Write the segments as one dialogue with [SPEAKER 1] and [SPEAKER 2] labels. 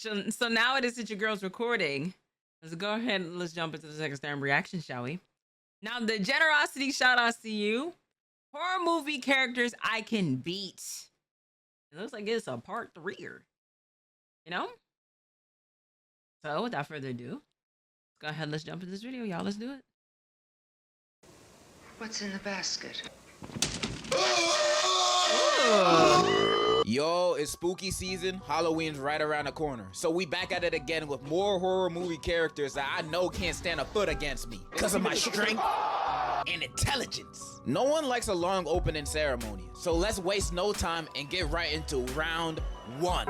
[SPEAKER 1] So now it is that your girl's recording. Let's go ahead and let's jump into the second star reaction, shall we? Now, the generosity shout outs to you. Horror movie characters I can beat. It looks like it's a part 3. You know? So without further ado, let's go ahead and let's jump into this video, y'all. Let's do it.
[SPEAKER 2] What's in the basket?
[SPEAKER 3] Yo, it's spooky season. Halloween's right around the corner. So we back at it again with more horror movie characters that I know can't stand a foot against me because of my strength and intelligence. No one likes a long opening ceremony, so let's waste no time and get right into round 1.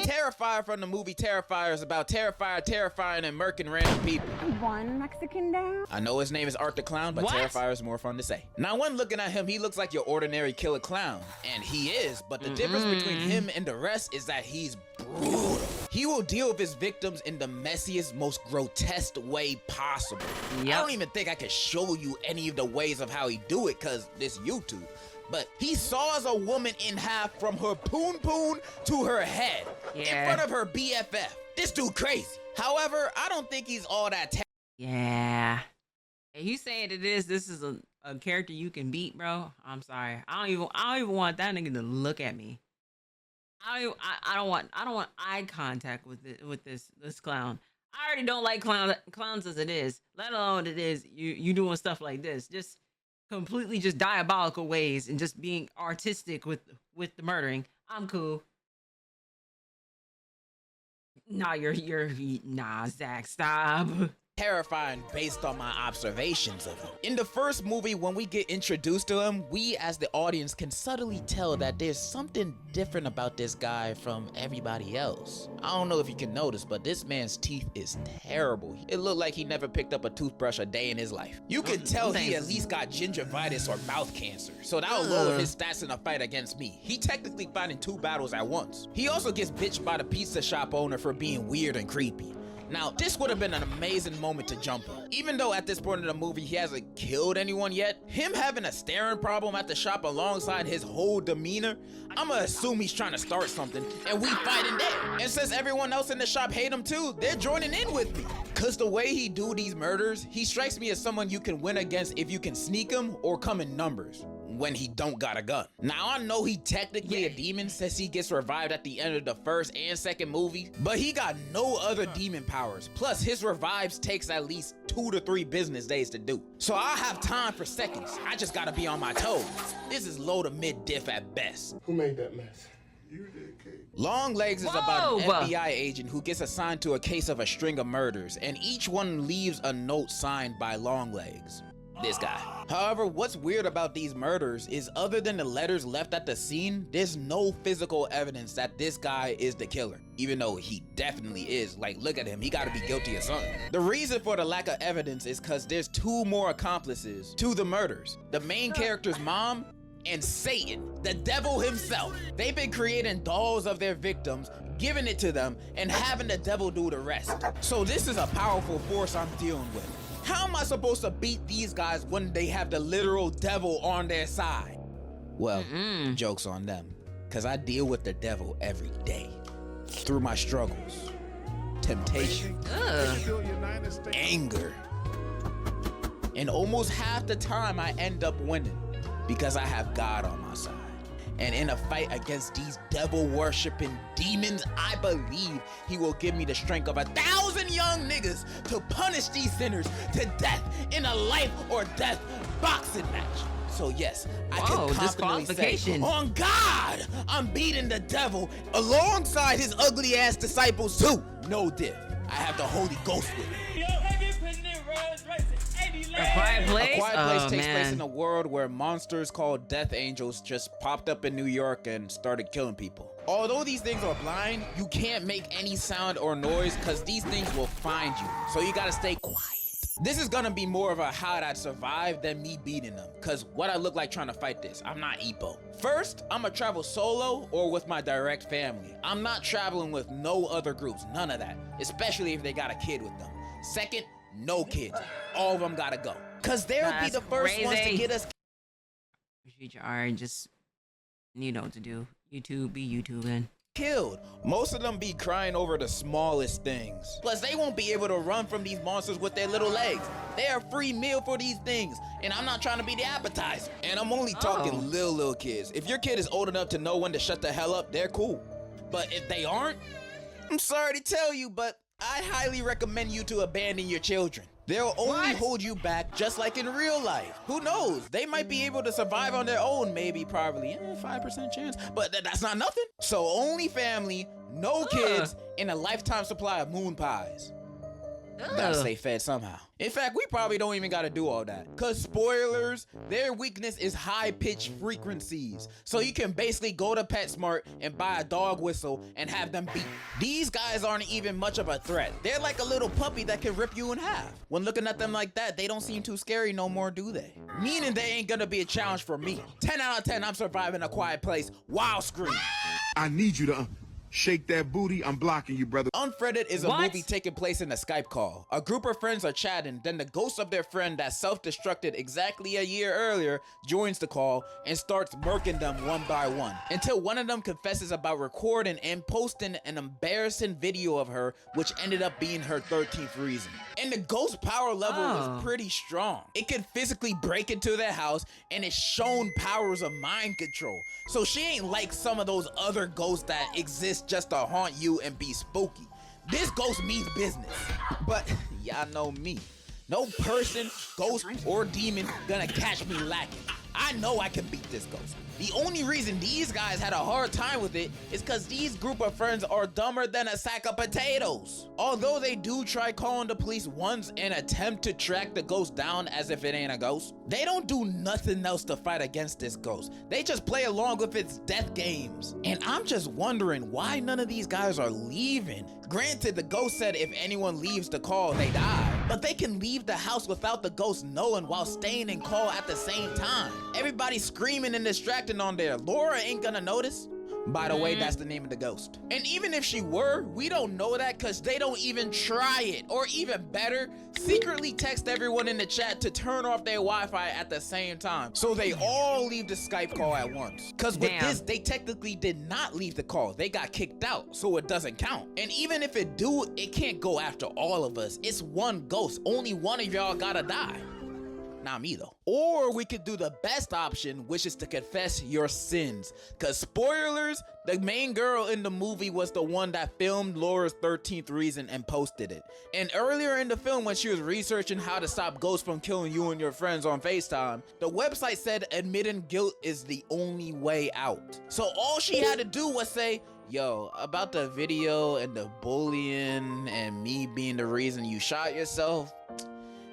[SPEAKER 3] Terrifier from the movie Terrifier is about Terrifier terrifying and murking random people.
[SPEAKER 4] One Mexican down.
[SPEAKER 3] I know his name is Art the Clown, but Terrifier is more fun to say. Now, when looking at him, he looks like your ordinary killer clown, and he is, but the difference between him and the rest is that he's brutal. He will deal with his victims in the messiest, most grotesque way possible. I don't even think I can show you any of the ways of how he do it, cause this YouTube. But he saws a woman in half from her poon to her head in front of her BFF. This dude crazy. However, I don't think he's all that
[SPEAKER 1] Yeah. Hey, you saying that this is a character you can beat, bro? I'm sorry. I don't even want that nigga to look at me. I don't want eye contact with this clown. I already don't like clowns as it is. Let alone it is you doing stuff like this. Just completely just diabolical ways and just being artistic with the murdering. I'm cool. Nah, Zach, stop.
[SPEAKER 3] terrifying based on my observations of him. In the first movie, when we get introduced to him, we as the audience can subtly tell that there's something different about this guy from everybody else. I don't know if you can notice, but this man's teeth is terrible. It looked like he never picked up a toothbrush a day in his life. You can tell he at least got gingivitis or mouth cancer, so that'll lower his stats in a fight against me. He technically fighting 2 battles at once. He also gets bitched by the pizza shop owner for being weird and creepy. Now, this would have been an amazing moment to jump on. Even though at this point in the movie he hasn't killed anyone yet, him having a staring problem at the shop alongside his whole demeanor, I'ma assume he's trying to start something, and we fighting there. And since everyone else in the shop hate him too, they're joining in with me. Cause the way he do these murders, he strikes me as someone you can win against if you can sneak him or come in numbers when he don't got a gun. Now, I know he technically a demon since he gets revived at the end of the first and second movie, but he got no other demon powers. Plus, his revives takes at least 2 to 3 business days to do. So I'll have time for seconds. I just gotta be on my toes. This is low to mid diff at best.
[SPEAKER 5] Who made that mess? You did, Kate.
[SPEAKER 3] Long Legs is about an FBI agent who gets assigned to a case of a string of murders, and each one leaves a note signed by Long Legs. This guy. However, what's weird about these murders is other than the letters left at the scene, there's no physical evidence that this guy is the killer, even though he definitely is. Like, look at him, he gotta be guilty of something. The reason for the lack of evidence is because there's 2 more accomplices to the murders. The main character's mom and Satan, the devil himself. They've been creating dolls of their victims, giving it to them, and having the devil do the rest. So this is a powerful force I'm dealing with. How am I supposed to beat these guys when they have the literal devil on their side? Well, joke's on them, because I deal with the devil every day. Through my struggles, temptation, anger. And almost half the time I end up winning because I have God on my side. And in a fight against these devil-worshipping demons, I believe he will give me the strength of 1,000 young niggas to punish these sinners to death in a life or death boxing match. So yes, I can confidently say, on God, I'm beating the devil alongside his ugly ass disciples too. No diff. I have the Holy Ghost with me.
[SPEAKER 1] A Quiet Place?
[SPEAKER 3] A Quiet Place takes place in a world where monsters called Death Angels just popped up in New York and started killing people. Although these things are blind, you can't make any sound or noise because these things will find you. So you gotta stay quiet. This is gonna be more of a how'd I survive than me beating them, because what I look like trying to fight this, I'm not Ippo. First, I'm gonna travel solo or with my direct family. I'm not traveling with no other groups, none of that, especially if they got a kid with them. Second, no kids. All of them gotta go. Cause they'll be the first ones to get us.
[SPEAKER 1] Alright, just You know what to do. YouTube be YouTubing.
[SPEAKER 3] Killed. Most of them be crying over the smallest things. Plus, they won't be able to run from these monsters with their little legs. They are free meal for these things, and I'm not trying to be the appetizer. And I'm only talking little kids. If your kid is old enough to know when to shut the hell up, they're cool. But if they aren't, I'm sorry to tell you, but I highly recommend you to abandon your children. They'll only hold you back just like in real life. Who knows? They might be able to survive on their own, maybe, probably. 5% chance, but that's not nothing. So only family, no kids, and a lifetime supply of moon pies. Gotta stay fed somehow. In fact, we probably don't even gotta do all that. Cause spoilers, their weakness is high-pitched frequencies. So you can basically go to PetSmart and buy a dog whistle and have them beat. These guys aren't even much of a threat. They're like a little puppy that can rip you in half. When looking at them like that, they don't seem too scary no more, do they? Meaning they ain't gonna be a challenge for me. 10 out of 10, I'm surviving A Quiet Place while screaming.
[SPEAKER 5] I need you to shake that booty. I'm blocking you, brother.
[SPEAKER 3] Unfriended is a movie taking place in a Skype call. A group of friends are chatting, then the ghost of their friend that self-destructed exactly a year earlier joins the call and starts murking them one by one, until one of them confesses about recording and posting an embarrassing video of her, which ended up being her 13th reason. And the ghost power level is pretty strong. It can physically break into their house, and it's shown powers of mind control. So she ain't like some of those other ghosts that exist just to haunt you and be spooky. This ghost means business. But y'all know me. No person, ghost, or demon gonna catch me lacking. I know I can beat this ghost. The only reason these guys had a hard time with it is because these group of friends are dumber than a sack of potatoes. Although they do try calling the police once and attempt to track the ghost down as if it ain't a ghost, they don't do nothing else to fight against this ghost. They just play along with its death games. And I'm just wondering why none of these guys are leaving. Granted, the ghost said if anyone leaves the call, they die. But they can leave the house without the ghost knowing while staying in call at the same time. Everybody's screaming and distracting on there. Laura ain't gonna notice. By the way, that's the name of the ghost. And even if she were, we don't know that because they don't even try it. Or even better, secretly text everyone in the chat to turn off their Wi-Fi at the same time. So they all leave the Skype call at once. Because with this, they technically did not leave the call. They got kicked out, so it doesn't count. And even if it do, it can't go after all of us. It's one ghost. Only one of y'all gotta die. Not me though. Or we could do the best option, which is to confess your sins. Cause spoilers, the main girl in the movie was the one that filmed Laura's 13th reason and posted it. And earlier in the film, when she was researching how to stop ghosts from killing you and your friends on FaceTime, the website said admitting guilt is the only way out. So all she had to do was say, yo, about the video and the bullying and me being the reason you shot yourself,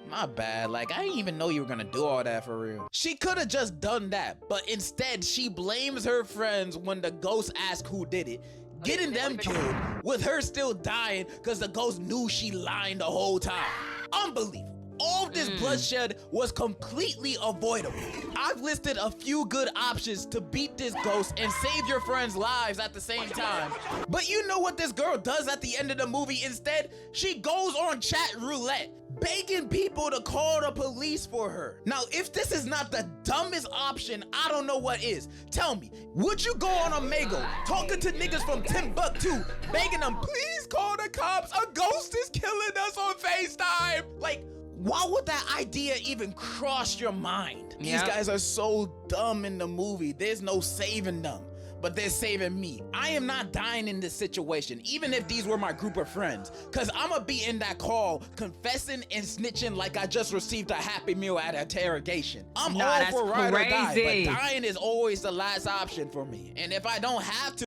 [SPEAKER 3] my bad, like I didn't even know you were gonna do all that for real. She could have just done that, but instead she blames her friends when the ghost asks who did it, getting them killed, with her still dying because the ghost knew she lied the whole time. Unbelievable. All of this bloodshed was completely avoidable. I've listed a few good options to beat this ghost and save your friends' lives at the same time. But you know what this girl does at the end of the movie instead? She goes on chat roulette, begging people to call the police for her. Now, if this is not the dumbest option, I don't know what is. Tell me, would you go on Omegle, talking to niggas from Timbuktu, begging them, please call the cops, a ghost is killing us on FaceTime? Like, why would that idea even cross your mind? These guys are so dumb in the movie. There's no saving them, but they're saving me. I am not dying in this situation, even if these were my group of friends, because I'm gonna be in that call confessing and snitching like I just received a Happy Meal at interrogation. I'm all for ride or die, but dying is always the last option for me. And if I don't have to,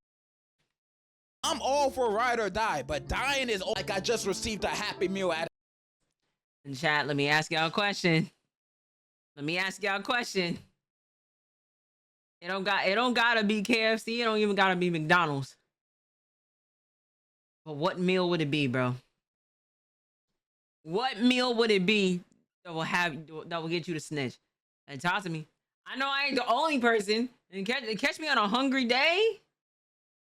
[SPEAKER 3] I'm all for ride or die, but dying is like I just received a Happy Meal at
[SPEAKER 1] In chat, let me ask y'all a question. It don't gotta be KFC. It don't even gotta be McDonald's. But what meal would it be, bro? What meal would it be that will get you to snitch? And talk to me. I know I ain't the only person. And catch me on a hungry day.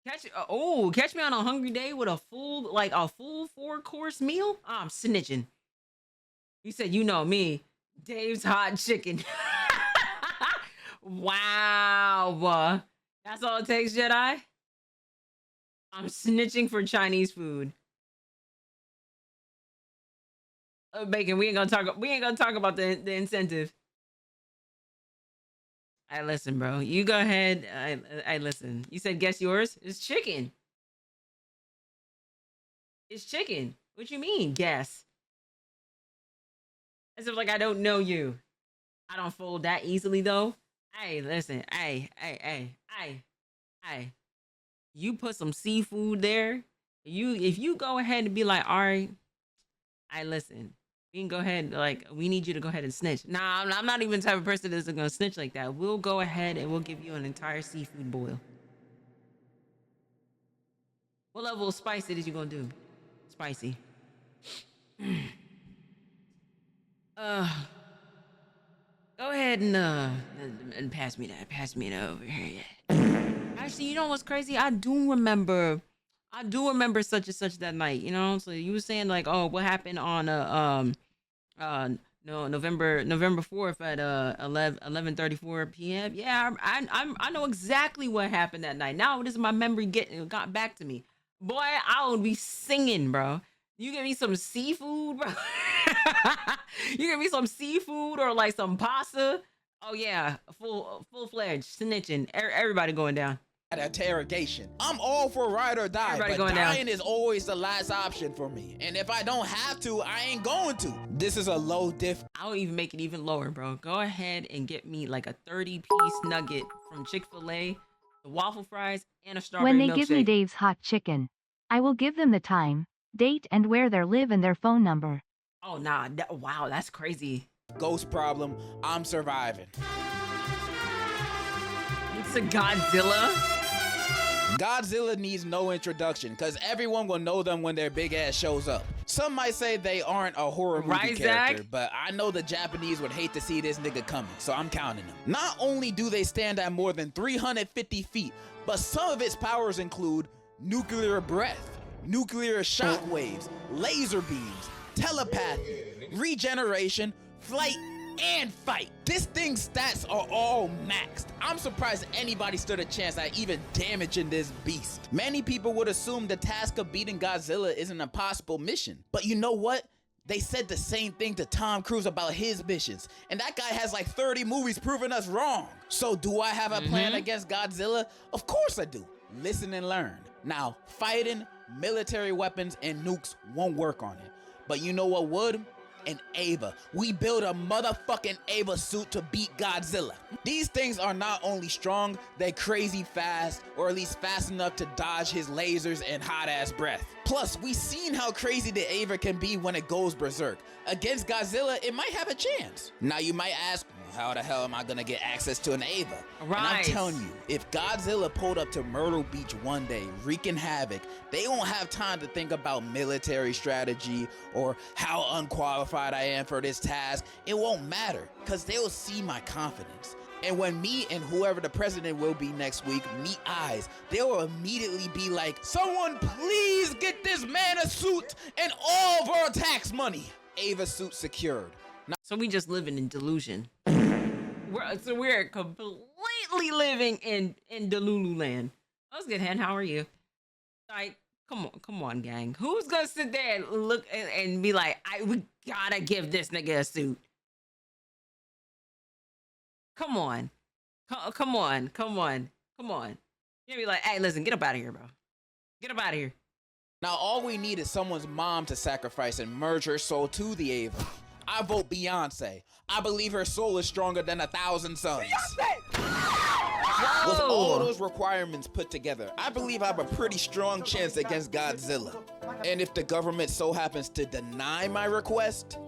[SPEAKER 1] Catch me on a hungry day with a full 4-course meal. I'm snitching. You said, you know me, Dave's Hot Chicken. Wow. That's all it takes, Jedi. I'm snitching for Chinese food. Bacon, we ain't gonna talk about the incentive. I listen, bro. You go ahead. I listen. You said guess yours? It's chicken. It's chicken. What you mean, guess? As if like I don't know you. I don't fold that easily though. Hey, listen. Hey. You put some seafood there. If you go ahead and be like, all right, I listen. We can go ahead, like, we need you to go ahead and snitch. Nah, I'm not even the type of person that's gonna snitch like that. We'll go ahead and we'll give you an entire seafood boil. What level of spicy did you gonna do? Spicy. Go ahead and pass me that. Pass me that over here. Yeah. Actually, you know what's crazy? I do remember such and such that night. You know, so you were saying like, oh, what happened on November 4th at 11:34 p.m. Yeah, I know exactly what happened that night. Now this is my memory got back to me. Boy, I would be singing, bro. You give me some seafood, bro. You give me some seafood or like some pasta. Oh yeah, full-fledged snitching. Everybody going down.
[SPEAKER 3] Interrogation. I'm all for ride or die,
[SPEAKER 1] Everybody
[SPEAKER 3] but
[SPEAKER 1] going
[SPEAKER 3] dying
[SPEAKER 1] down.
[SPEAKER 3] is always the last option for me. And if I don't have to, I ain't going to. This is a low diff.
[SPEAKER 1] I'll even make it even lower, bro. Go ahead and get me like a 30-piece nugget from Chick-fil-A, the waffle fries, and a strawberry
[SPEAKER 2] When they
[SPEAKER 1] milkshake.
[SPEAKER 2] give me Dave's hot chicken, I will give them the time, date, and where they live and their phone number.
[SPEAKER 1] Oh nah, wow, that's crazy.
[SPEAKER 3] Ghost problem. I'm surviving.
[SPEAKER 1] It's a Godzilla.
[SPEAKER 3] Godzilla needs no introduction, because everyone will know them when their big ass shows up. Some might say they aren't a horror movie
[SPEAKER 1] Right,
[SPEAKER 3] character,
[SPEAKER 1] Zach?
[SPEAKER 3] but I know the Japanese would hate to see this nigga coming, so I'm counting them. Not only do they stand at more than 350 feet, but some of its powers include nuclear breath, nuclear shockwaves, laser beams, telepathy, regeneration, flight, and fight. This thing's stats are all maxed. I'm surprised anybody stood a chance at even damaging this beast. Many people would assume the task of beating Godzilla is an impossible mission. But you know what? They said the same thing to Tom Cruise about his missions, and that guy has like 30 movies proving us wrong. So do I have a plan against Godzilla? Of course I do. Listen and learn. Now, fighting, military weapons, and nukes won't work on it. But you know what would? An Ava. We build a motherfucking Ava suit to beat Godzilla. These things are not only strong, they're crazy fast, or at least fast enough to dodge his lasers and hot ass breath. Plus, we seen how crazy the Ava can be when it goes berserk. Against Godzilla, it might have a chance. Now you might ask, how the hell am I gonna get access to an Ava? And I'm
[SPEAKER 1] Right.
[SPEAKER 3] telling you, if Godzilla pulled up to Myrtle Beach one day, wreaking havoc, they won't have time to think about military strategy or how unqualified I am for this task. It won't matter, because they'll see my confidence. And when me and whoever the president will be next week meet eyes, they'll immediately be like, someone please get this man a suit and all of our tax money. Ava suit secured.
[SPEAKER 1] So we just living in delusion. We're completely living in Delulu land. That's good, Hen. How are you? Like, come on, gang. Who's gonna sit there and look and be like, we gotta give this nigga a suit? Come on. Come on. You're be like, hey, listen, get up out of here, bro. Get up out of here.
[SPEAKER 3] Now all we need is someone's mom to sacrifice and merge her soul to the Ava. I vote Beyonce. I believe her soul is stronger than 1,000 suns. With all those requirements put together, I believe I have a pretty strong chance against Godzilla. And if the government so happens to deny my request,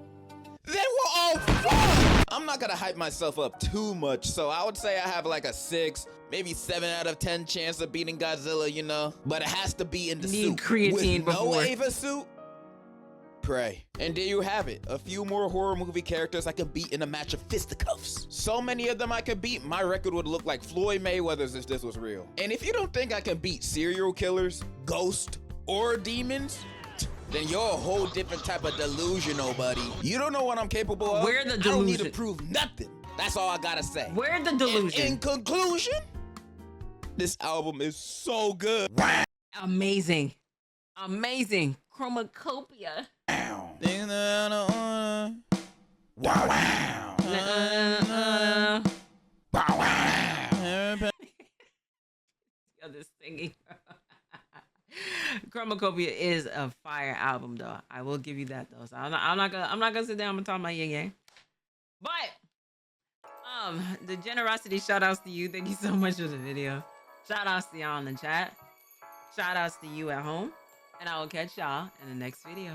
[SPEAKER 3] then we're all fucked! I'm not gonna hype myself up too much, so I would say I have like a 6, maybe 7 out of 10 chance of beating Godzilla, you know? But it has to be in the
[SPEAKER 1] Need
[SPEAKER 3] suit.
[SPEAKER 1] creatine
[SPEAKER 3] With no
[SPEAKER 1] before.
[SPEAKER 3] Ava suit? Pray. And there you have it. A few more horror movie characters I could beat in a match of fisticuffs. So many of them I could beat, my record would look like Floyd Mayweather's if this was real. And if you don't think I can beat serial killers, ghosts, or demons, then you're a whole different type of delusional, buddy. You don't know what I'm capable of.
[SPEAKER 1] Where the
[SPEAKER 3] I don't need to
[SPEAKER 1] delusion?
[SPEAKER 3] prove nothing. That's all I gotta say.
[SPEAKER 1] Where the delusion?
[SPEAKER 3] In conclusion, This album is so good. Wow.
[SPEAKER 1] Amazing. Amazing. Chromacopia.
[SPEAKER 3] Wow. Wow. Wow.
[SPEAKER 1] Yo, this singing. Chromacopia is a fire album, though. I will give you that, though. So I'm not gonna sit down. I'm gonna talk about Yang Yang. But the generosity shout outs to you. Thank you so much for the video. Shout outs to y'all in the chat. Shout outs to you at home. And I will catch y'all in the next video.